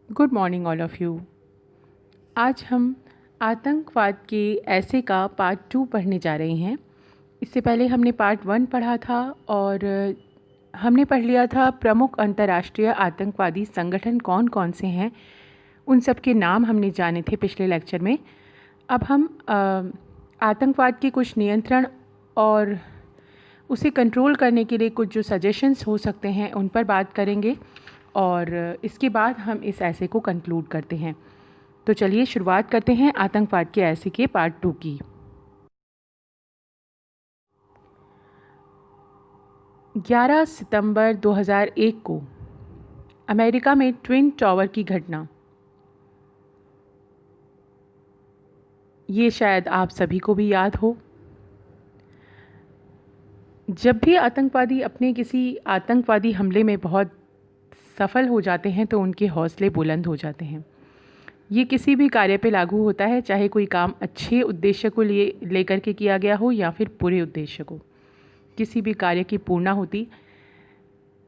Good morning all of you. आज हम आतंकवाद के ऐसे का पार्ट 2 पढ़ने जा रहे हैं। इससे पहले हमने पार्ट 1 पढ़ा था और हमने पढ़ लिया था प्रमुख अंतर्राष्ट्रीय आतंकवादी संगठन कौन कौन से हैं, उन सब के नाम हमने जाने थे पिछले लेक्चर में। अब हम आतंकवाद के कुछ नियंत्रण और उसे कंट्रोल करने के लिए कुछ जो सजेशंस हो सकते हैं उन पर बात करेंगे और इसके बाद हम इस ऐसे को कंक्लूड करते हैं। तो चलिए शुरुआत करते हैं आतंकवाद के ऐसे के पार्ट 2 की। 11 सितंबर 2001 को अमेरिका में ट्विन टावर की घटना, ये शायद आप सभी को भी याद हो। जब भी आतंकवादी अपने किसी आतंकवादी हमले में बहुत सफल हो जाते हैं तो उनके हौसले बुलंद हो जाते हैं। ये किसी भी कार्य पे लागू होता है, चाहे कोई काम अच्छे उद्देश्य को लेकर के किया गया हो या फिर बुरे उद्देश्य को। किसी भी कार्य की पूर्णाहुति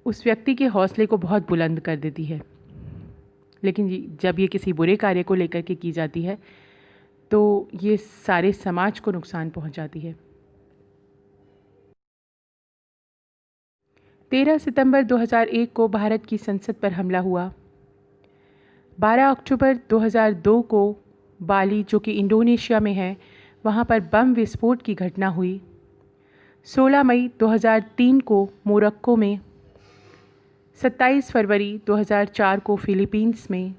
उस व्यक्ति के हौसले को बहुत बुलंद कर देती है, लेकिन जब ये किसी बुरे कार्य को लेकर के की जाती है तो ये सारे समाज को नुकसान पहुंचाती है। 13 सितंबर 2001 को भारत की संसद पर हमला हुआ। 12 अक्टूबर 2002 को बाली, जो कि इंडोनेशिया में है, वहाँ पर बम विस्फोट की घटना हुई। 16 मई 2003 को मोरक्को में, 27 फरवरी 2004 को फिलीपींस में,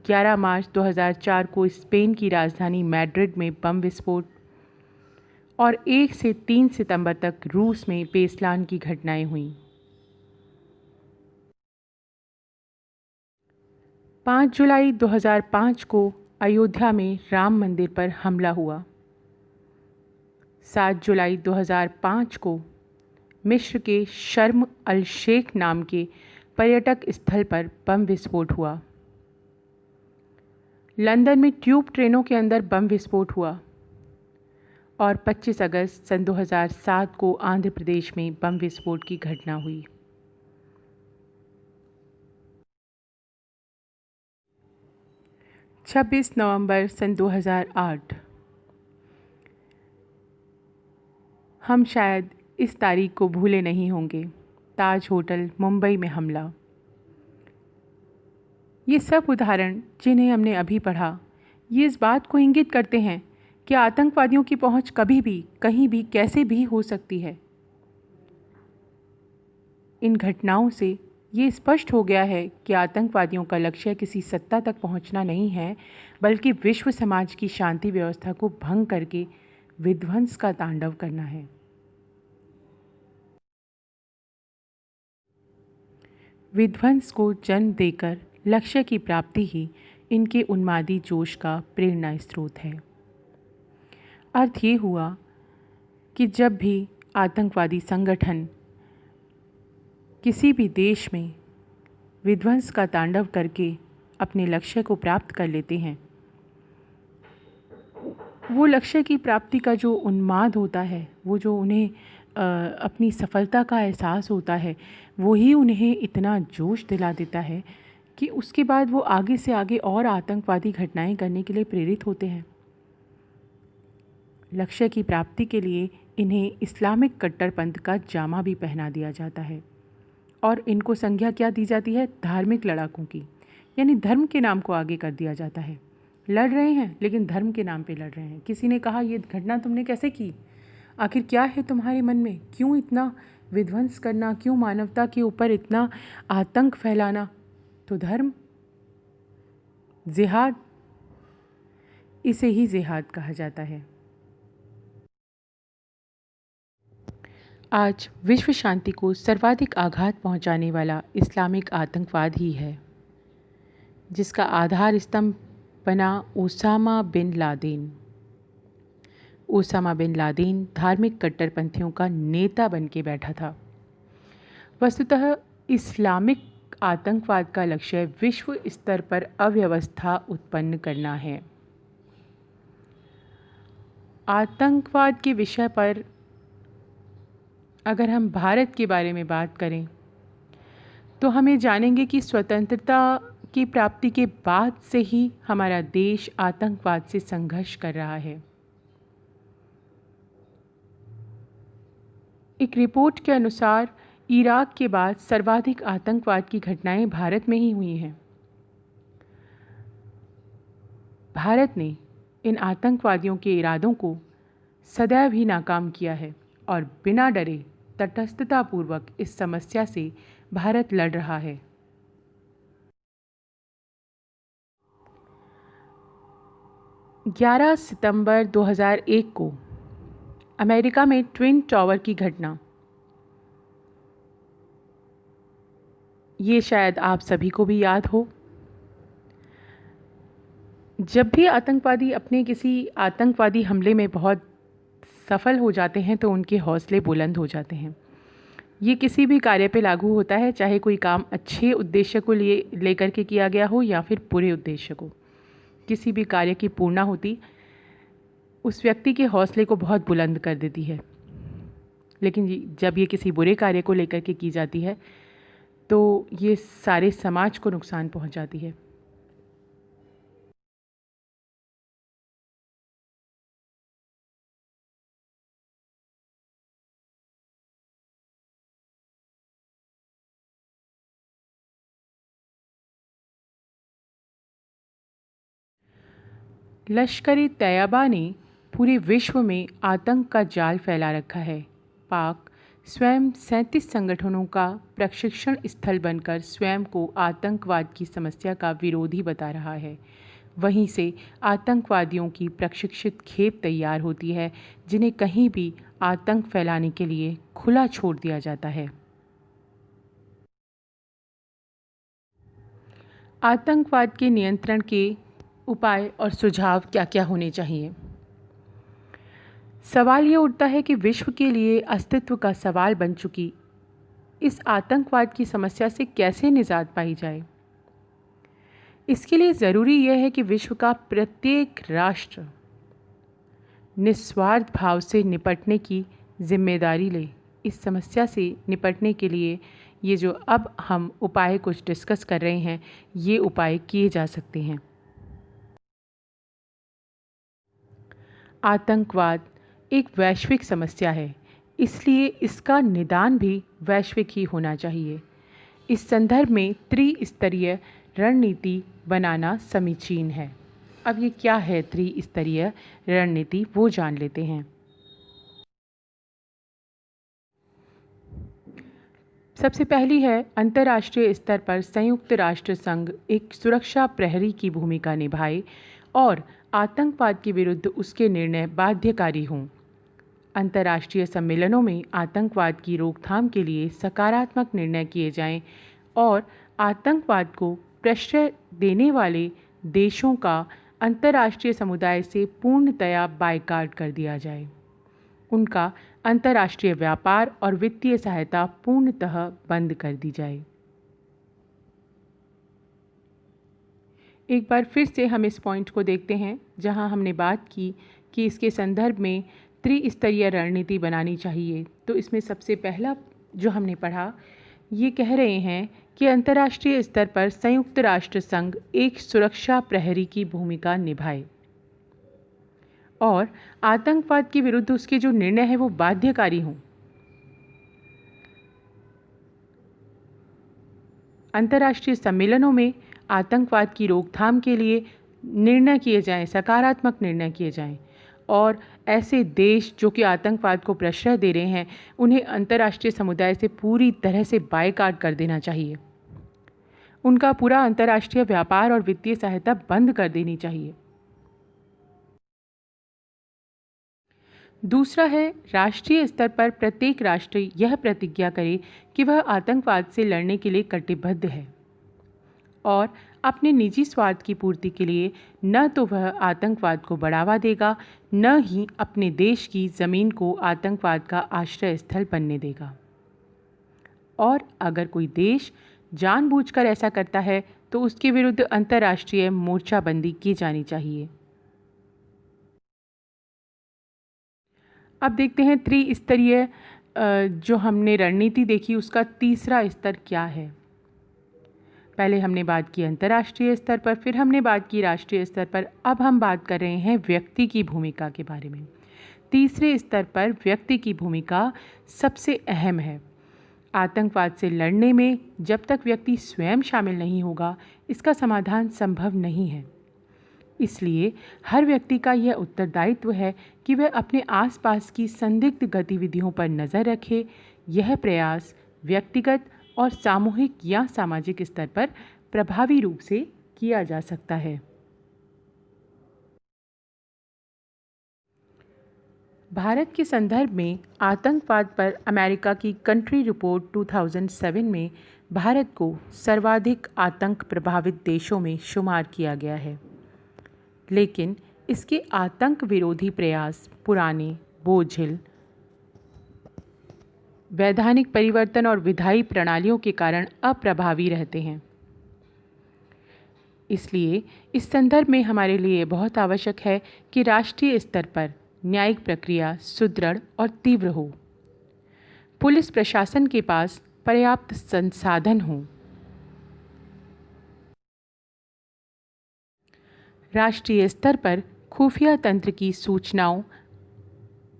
11 मार्च 2004 को स्पेन की राजधानी मैड्रिड में बम विस्फोट और 1 से 3 सितंबर तक रूस में बेसलान की घटनाएं हुईं। 5 जुलाई 2005 को अयोध्या में राम मंदिर पर हमला हुआ। 7 जुलाई 2005 को मिस्र के शर्म अल शेख नाम के पर्यटक स्थल पर बम विस्फोट हुआ। लंदन में ट्यूब ट्रेनों के अंदर बम विस्फोट हुआ और 25 अगस्त सन 2007 को आंध्र प्रदेश में बम विस्फोट की घटना हुई। छब्बीस नवंबर सन 2008, हम शायद इस तारीख को भूले नहीं होंगे, ताज होटल मुंबई में हमला। ये सब उदाहरण जिन्हें हमने अभी पढ़ा, ये इस बात को इंगित करते हैं कि आतंकवादियों की पहुंच कभी भी, कहीं भी, कैसे भी हो सकती है। इन घटनाओं से ये स्पष्ट हो गया है कि आतंकवादियों का लक्ष्य किसी सत्ता तक पहुंचना नहीं है, बल्कि विश्व समाज की शांति व्यवस्था को भंग करके विध्वंस का तांडव करना है। विध्वंस को जन्म देकर लक्ष्य की प्राप्ति ही इनके उन्मादी जोश का प्रेरणा स्रोत है। अर्थ ये हुआ कि जब भी आतंकवादी संगठन किसी भी देश में विध्वंस का तांडव करके अपने लक्ष्य को प्राप्त कर लेते हैं, वो लक्ष्य की प्राप्ति का जो उन्माद होता है, वो जो उन्हें अपनी सफलता का एहसास होता है, वो ही उन्हें इतना जोश दिला देता है कि उसके बाद वो आगे से आगे और आतंकवादी घटनाएं करने के लिए प्रेरित होते हैं। लक्ष्य की प्राप्ति के लिए इन्हें इस्लामिक कट्टरपंथ का जामा भी पहना दिया जाता है और इनको संज्ञा क्या दी जाती है? धार्मिक लड़ाकों की, यानी धर्म के नाम को आगे कर दिया जाता है। लड़ रहे हैं लेकिन धर्म के नाम पे लड़ रहे हैं। किसी ने कहा ये घटना तुमने कैसे की? आखिर क्या है तुम्हारे मन में? क्यों इतना विध्वंस करना? क्यों मानवता के ऊपर इतना आतंक फैलाना? तो धर्म, जिहाद, इसे ही जिहाद कहा जाता है। आज विश्व शांति को सर्वाधिक आघात पहुंचाने वाला इस्लामिक आतंकवाद ही है, जिसका आधार स्तंभ बना Osama bin Laden. Osama bin Laden धार्मिक कट्टरपंथियों का नेता बन के बैठा था। वस्तुतः इस्लामिक आतंकवाद का लक्ष्य विश्व स्तर पर अव्यवस्था उत्पन्न करना है। आतंकवाद के विषय पर अगर हम भारत के बारे में बात करें तो हमें जानेंगे कि स्वतंत्रता की प्राप्ति के बाद से ही हमारा देश आतंकवाद से संघर्ष कर रहा है। एक रिपोर्ट के अनुसार इराक के बाद सर्वाधिक आतंकवाद की घटनाएं भारत में ही हुई हैं। भारत ने इन आतंकवादियों के इरादों को सदैव ही नाकाम किया है और बिना डरे तटस्थतापूर्वक इस समस्या से भारत लड़ रहा है। ग्यारह सितंबर 2001 को अमेरिका में ट्विन टावर की घटना, ये शायद आप सभी को भी याद हो। जब भी आतंकवादी अपने किसी आतंकवादी हमले में बहुत सफल हो जाते हैं तो उनके हौसले बुलंद हो जाते हैं। ये किसी भी कार्य पे लागू होता है, चाहे कोई काम अच्छे उद्देश्य को लेकर के किया गया हो या फिर बुरे उद्देश्य को। किसी भी कार्य की पूर्णाहुति उस व्यक्ति के हौसले को बहुत बुलंद कर देती है, लेकिन जब ये किसी बुरे कार्य को लेकर के की जाती है तो ये सारे समाज को नुकसान पहुंचाती है। लश्कर-ए तैयबा ने पूरे विश्व में आतंक का जाल फैला रखा है। पाक स्वयं 37 संगठनों का प्रशिक्षण स्थल बनकर स्वयं को आतंकवाद की समस्या का विरोधी बता रहा है। वहीं से आतंकवादियों की प्रशिक्षित खेप तैयार होती है, जिन्हें कहीं भी आतंक फैलाने के लिए खुला छोड़ दिया जाता है। आतंकवाद के नियंत्रण के उपाय और सुझाव क्या क्या होने चाहिए? सवाल ये उठता है कि विश्व के लिए अस्तित्व का सवाल बन चुकी इस आतंकवाद की समस्या से कैसे निजात पाई जाए। इसके लिए ज़रूरी यह है कि विश्व का प्रत्येक राष्ट्र निस्वार्थ भाव से निपटने की जिम्मेदारी ले। इस समस्या से निपटने के लिए ये जो अब हम उपाय कुछ डिस्कस कर रहे हैं, ये उपाय किए जा सकते हैं। आतंकवाद एक वैश्विक समस्या है, इसलिए इसका निदान भी वैश्विक ही होना चाहिए। इस संदर्भ में त्रिस्तरीय रणनीति बनाना समीचीन है। अब ये क्या है त्रिस्तरीय रणनीति, वो जान लेते हैं। सबसे पहली है, अंतर्राष्ट्रीय स्तर पर संयुक्त राष्ट्र संघ एक सुरक्षा प्रहरी की भूमिका निभाए और आतंकवाद के विरुद्ध उसके निर्णय बाध्यकारी हों। अंतर्राष्ट्रीय सम्मेलनों में आतंकवाद की रोकथाम के लिए सकारात्मक निर्णय किए जाएं और आतंकवाद को प्रश्रय देने वाले देशों का अंतर्राष्ट्रीय समुदाय से पूर्णतया बायकॉट कर दिया जाए। उनका अंतर्राष्ट्रीय व्यापार और वित्तीय सहायता पूर्णतः बंद कर दी जाए। एक बार फिर से हम इस पॉइंट को देखते हैं जहां हमने बात की कि इसके संदर्भ में त्रिस्तरीय रणनीति बनानी चाहिए। तो इसमें सबसे पहला जो हमने पढ़ा, ये कह रहे हैं कि अंतर्राष्ट्रीय स्तर पर संयुक्त राष्ट्र संघ एक सुरक्षा प्रहरी की भूमिका निभाए और आतंकवाद के विरुद्ध उसके जो निर्णय है वो बाध्यकारी हों। अंतर्राष्ट्रीय सम्मेलनों में आतंकवाद की रोकथाम के लिए निर्णय किए जाएं, सकारात्मक निर्णय किए जाएं और ऐसे देश जो कि आतंकवाद को प्रश्रय दे रहे हैं, उन्हें अंतर्राष्ट्रीय समुदाय से पूरी तरह से बायकॉट कर देना चाहिए। उनका पूरा अंतर्राष्ट्रीय व्यापार और वित्तीय सहायता बंद कर देनी चाहिए। दूसरा है, राष्ट्रीय स्तर पर प्रत्येक राष्ट्र यह प्रतिज्ञा करे कि वह आतंकवाद से लड़ने के लिए कटिबद्ध है और अपने निजी स्वार्थ की पूर्ति के लिए न तो वह आतंकवाद को बढ़ावा देगा, न ही अपने देश की ज़मीन को आतंकवाद का आश्रय स्थल बनने देगा। और अगर कोई देश जानबूझकर ऐसा करता है तो उसके विरुद्ध अंतर्राष्ट्रीय मोर्चाबंदी की जानी चाहिए। अब देखते हैं त्रिस्तरीय जो हमने रणनीति देखी उसका तीसरा स्तर क्या है। पहले हमने बात की अंतर्राष्ट्रीय स्तर पर, फिर हमने बात की राष्ट्रीय स्तर पर। अब हम बात कर रहे हैं व्यक्ति की भूमिका के बारे में। तीसरे स्तर पर व्यक्ति की भूमिका सबसे अहम है। आतंकवाद से लड़ने में जब तक व्यक्ति स्वयं शामिल नहीं होगा, इसका समाधान संभव नहीं है। इसलिए हर व्यक्ति का यह उत्तरदायित्व है कि वह अपने आसपास की संदिग्ध गतिविधियों पर नज़र रखे। यह प्रयास व्यक्तिगत और सामूहिक या सामाजिक स्तर पर प्रभावी रूप से किया जा सकता है। भारत के संदर्भ में आतंकवाद पर अमेरिका की कंट्री रिपोर्ट 2007 में भारत को सर्वाधिक आतंक प्रभावित देशों में शुमार किया गया है। लेकिन इसके आतंक विरोधी प्रयास पुराने, बोझिल, वैधानिक परिवर्तन और विधायी प्रणालियों के कारण अप्रभावी रहते हैं। इसलिए इस संदर्भ में हमारे लिए बहुत आवश्यक है कि राष्ट्रीय स्तर पर न्यायिक प्रक्रिया सुदृढ़ और तीव्र हो। पुलिस प्रशासन के पास पर्याप्त संसाधन हों। राष्ट्रीय स्तर पर खुफिया तंत्र की सूचनाओं,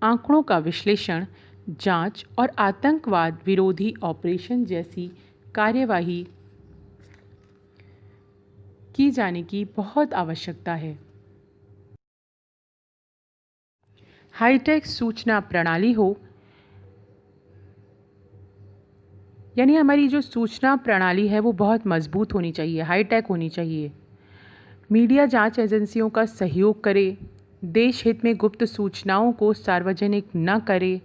आंकड़ों का विश्लेषण, जांच और आतंकवाद विरोधी ऑपरेशन जैसी कार्यवाही की जाने की बहुत आवश्यकता है। हाईटेक सूचना प्रणाली हो, यानी हमारी जो सूचना प्रणाली है वो बहुत मजबूत होनी चाहिए, हाईटेक होनी चाहिए। मीडिया जांच एजेंसियों का सहयोग करे, देश हित में गुप्त सूचनाओं को सार्वजनिक न करे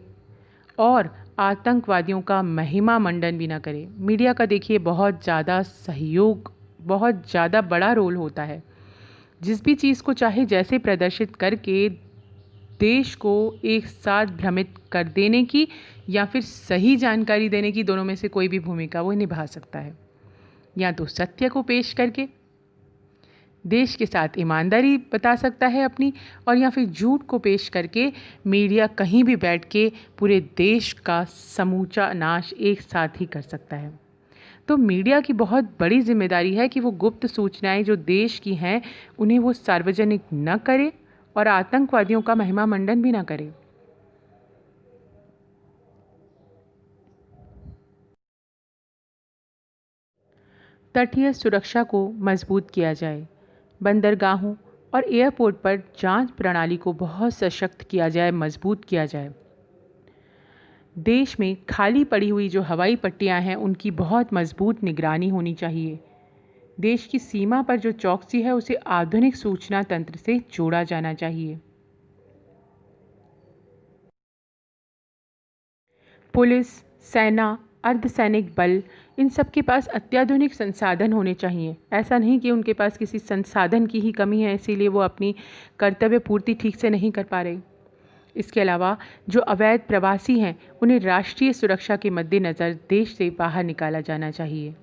और आतंकवादियों का महिमा मंडन भी न करे। मीडिया का देखिए बहुत ज़्यादा सहयोग, बहुत ज़्यादा बड़ा रोल होता है। जिस भी चीज़ को चाहे जैसे प्रदर्शित करके देश को एक साथ भ्रमित कर देने की या फिर सही जानकारी देने की, दोनों में से कोई भी भूमिका वो निभा सकता है। या तो सत्य को पेश करके देश के साथ ईमानदारी बता सकता है अपनी, और या फिर झूठ को पेश करके मीडिया कहीं भी बैठ के पूरे देश का समूचा नाश एक साथ ही कर सकता है। तो मीडिया की बहुत बड़ी जिम्मेदारी है कि वो गुप्त सूचनाएं जो देश की हैं उन्हें वो सार्वजनिक न करे और आतंकवादियों का महिमा मंडन भी न करे। तटीय सुरक्षा को मजबूत किया जाए। बंदरगाहों और एयरपोर्ट पर जांच प्रणाली को बहुत सशक्त किया जाए, मजबूत किया जाए। देश में खाली पड़ी हुई जो हवाई पट्टियां हैं उनकी बहुत मजबूत निगरानी होनी चाहिए। देश की सीमा पर जो चौकसी है उसे आधुनिक सूचना तंत्र से जोड़ा जाना चाहिए। पुलिस, सेना, अर्धसैनिक बल, इन सब के पास अत्याधुनिक संसाधन होने चाहिए। ऐसा नहीं कि उनके पास किसी संसाधन की ही कमी है इसीलिए वो अपनी कर्तव्य पूर्ति ठीक से नहीं कर पा रहे। इसके अलावा जो अवैध प्रवासी हैं उन्हें राष्ट्रीय सुरक्षा के मद्देनज़र देश से बाहर निकाला जाना चाहिए।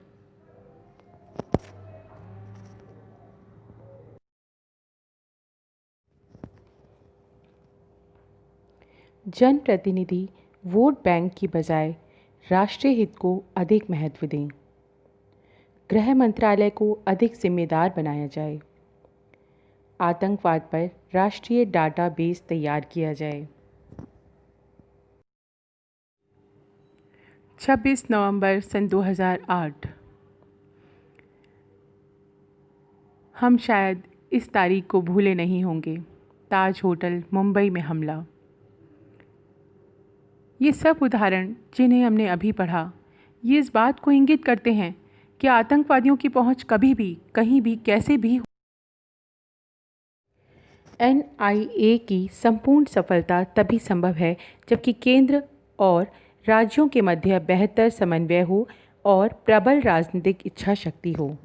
जनप्रतिनिधि वोट बैंक की बजाय राष्ट्रीय हित को अधिक महत्व दें। गृह मंत्रालय को अधिक जिम्मेदार बनाया जाए। आतंकवाद पर राष्ट्रीय डाटाबेस तैयार किया जाए। 26 नवंबर सन 2008। हम शायद इस तारीख को भूले नहीं होंगे। ताज होटल मुंबई में हमला। ये सब उदाहरण जिन्हें हमने अभी पढ़ा, ये इस बात को इंगित करते हैं कि आतंकवादियों की पहुंच कभी भी, कहीं भी, कैसे भी NIA की संपूर्ण सफलता तभी संभव है जबकि केंद्र और राज्यों के मध्य बेहतर समन्वय हो और प्रबल राजनीतिक इच्छा शक्ति हो।